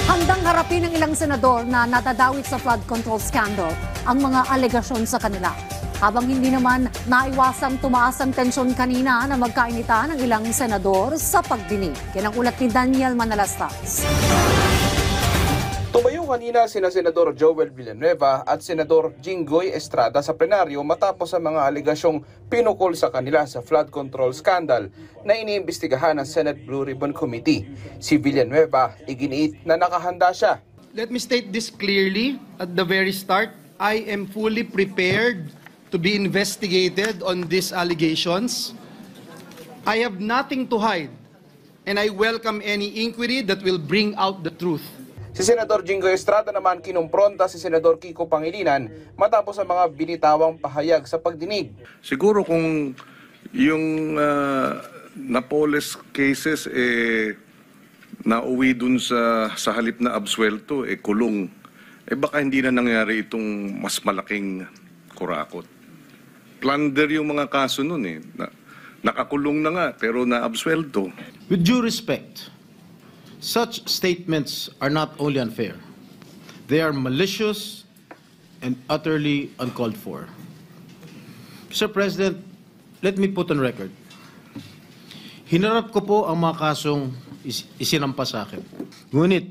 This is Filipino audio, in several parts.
Handang harapin ng ilang senador na natadawit sa flood control scandal ang mga alegasyon sa kanila. Habang hindi naman naiwasang tumaas ang tensyon kanina na magkainitan ng ilang senador sa pagdinig. Yan ang ulat ni Daniel Manalastas. Tumayo kanina sina Senador Joel Villanueva at Senador Jinggoy Estrada sa plenaryo matapos ang mga alegasyong pinukol sa kanila sa flood control scandal na iniimbestigahan ng Senate Blue Ribbon Committee. Si Villanueva iginiit na nakahanda siya. Let me state this clearly at the very start. I am fully prepared to be investigated on these allegations. I have nothing to hide, and I welcome any inquiry that will bring out the truth. Si Senador Jinggoy Estrada naman kinumpronta si Senador Kiko Pangilinan matapos ang mga binitawang pahayag sa pagdinig. Siguro kung yung Napoles cases nauwi dun sa halip na absuelto, kulong, baka hindi na nangyari itong mas malaking kurakot. Plunder yung mga kaso nun nakakulong na nga pero na-absuelto. With due respect, such statements are not only unfair, they are malicious and utterly uncalled for. Mr. President, let me put on record. Hinarap ko po ang mga kasong isinampa sa akin. Ngunit,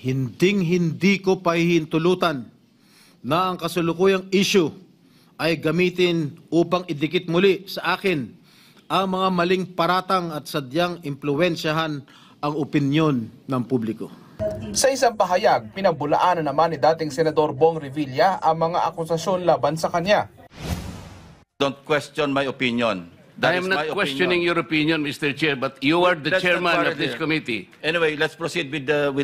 hindi ko pahihintulutan na ang kasalukuyang issue ay gamitin upang idikit muli sa akin ang mga maling paratang at sadyang impluwensyahan ang opinyon ng publiko. Sa isang pahayag, pinabulaanan naman ni dating Senador Bong Revilla ang mga akusasyon laban sa kanya. Don't question my opinion. I am not questioning your opinion, Mr. Chair, but you are the chairman of this committee. Anyway, let's proceed with the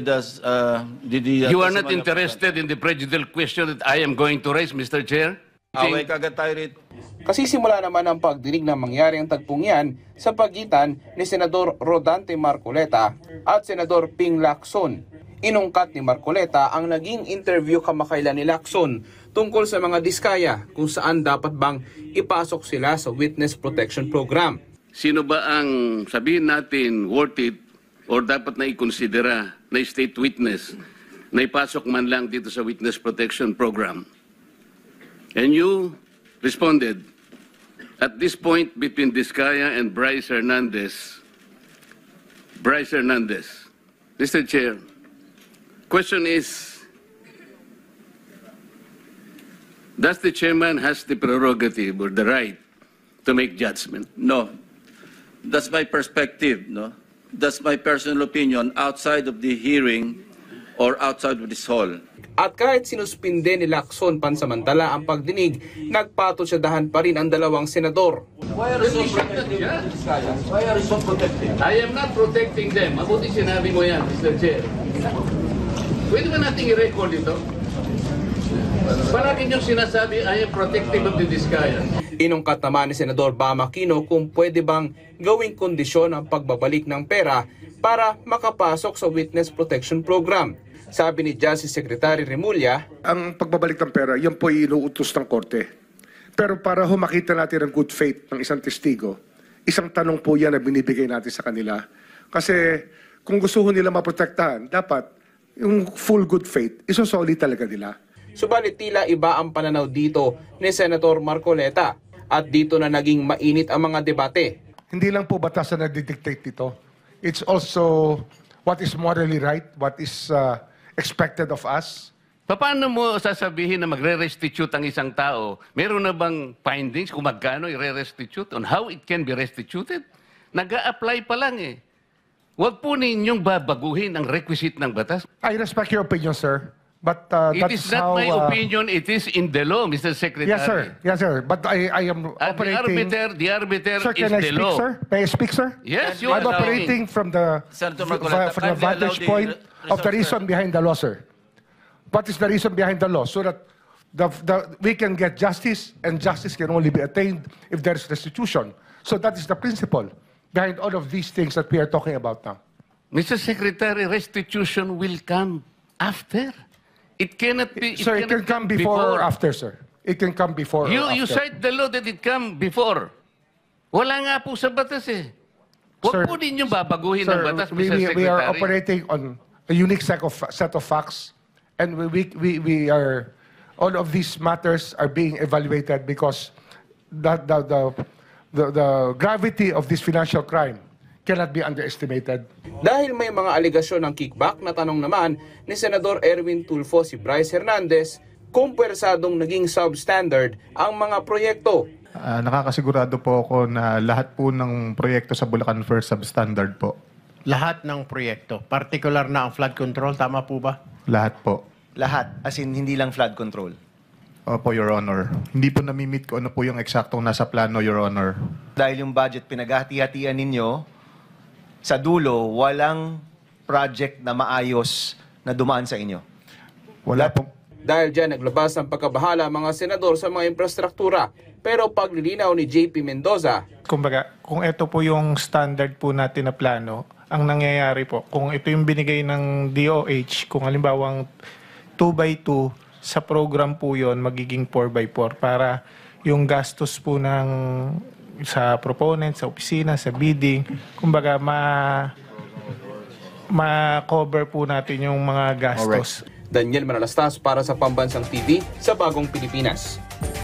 You are not interested in the prejudicial question that I am going to raise, Mr. Chair? Away kagad tayo rito. Kasisimula naman ang pagdinig na mangyari ang tagpong yan sa pagitan ni Senador Rodante Marcoleta at Senador Ping Lacson. Inungkat ni Marcoleta ang naging interview kamakailan ni Lacson tungkol sa mga diskaya kung saan dapat bang ipasok sila sa Witness Protection Program. Sino ba ang sabihin natin worth it or dapat na ikonsidera na state witness na ipasok man lang dito sa Witness Protection Program? And you responded, at this point between Diskaya and Bryce Hernandez, Mr. Chair, question is, does the chairman has the prerogative or the right to make judgment? No. That's my perspective, no? That's my personal opinion outside of the hearing or outside of this hall. At kahit sinuspinde ni Lacson pansamantala ang pagdinig, nagpatusyadahan pa rin ang dalawang senador. Why are you so protecting? I am not protecting them. Mabuti sinabi mo yan, Mr. Chair. Pwede ba natin i-record ito? Palagi niyong sinasabi, I am protective of the Diskaya. Inungkat naman ni Senador Bam Aquino kung pwede bang gawing kondisyon ang pagbabalik ng pera para makapasok sa Witness Protection Program. Sabi ni Justice Secretary Remulla, ang pagbabalik ng pera, yan po inuutos ng korte. Pero para makita natin ang good faith ng isang testigo, isang tanong po yan na binibigay natin sa kanila. Kasi kung gusto nila maprotektahan, dapat yung full good faith, isusoli talaga nila. Subalit tila iba ang pananaw dito ni Senator Marcoleta at dito na naging mainit ang mga debate. Hindi lang po batas na nagdidictate dito. It's also what is morally right, what is expected of us. Paano mo sasabihin na magre-restitute ang isang tao? Meron na bang findings kung magkano i-restitute on how it can be restituted? Nag-a-apply pa lang eh. Huwag po ninyong babaguhin ang requisite ng batas. I respect your opinion, sir. But It that's is not how, my opinion, it is in the law, Mr. Secretary. Yes, sir. Yes, sir. But I am At operating... the arbiter Sir, is can I the speak, law. sir? May I speak, sir? Yes, you I'm are operating from the vantage point of the reason behind the law, sir. What is the reason behind the law? So that we can get justice, and justice can only be attained if there is restitution. So that is the principle behind all of these things that we are talking about now. Mr. Secretary, restitution will come after. It cannot be. Sir, it can come before or after, sir. It can come before or after. You cite the law that it come before. Wala nga po sa batas eh. Huwag Sir, po ninyo babaguhin ang batas, we Mr. Secretary. are operating on a unique set of facts, and we are, all of these matters are being evaluated because the gravity of this financial crime cannot be underestimated. Dahil may mga aligasyon ng kickback, natanong naman ni Senador Erwin Tulfo si Bryce Hernandez kung pwersadong naging substandard ang mga proyekto. Nakakasigurado po ako na lahat po ng proyekto sa Bulacan First substandard po. Lahat ng proyekto, particular na ang flood control, tama po ba? Lahat po. Lahat, as in hindi lang flood control. Opo, Your Honor. Hindi po namimit ko ano po yung eksaktong nasa plano, Your Honor. Dahil yung budget pinaghati-hatian ninyo, sa dulo, walang project na maayos na dumaan sa inyo. Wala po. Dahil dyan, naglabas ng pagkabahala ang mga senador sa mga infrastruktura. Pero paglilinaw ni JP Mendoza, kumbaga, kung ito po yung standard po natin na plano, ang nangyayari po, kung ito yung binigay ng DOH, kung halimbawang 2x2, sa program po yon magiging 4x4 para yung gastos po ng sa proponent, sa opisina, sa bidding, kumbaga ma-cover po natin yung mga gastos. Daniel Manalastas para sa Pambansang TV sa Bagong Pilipinas.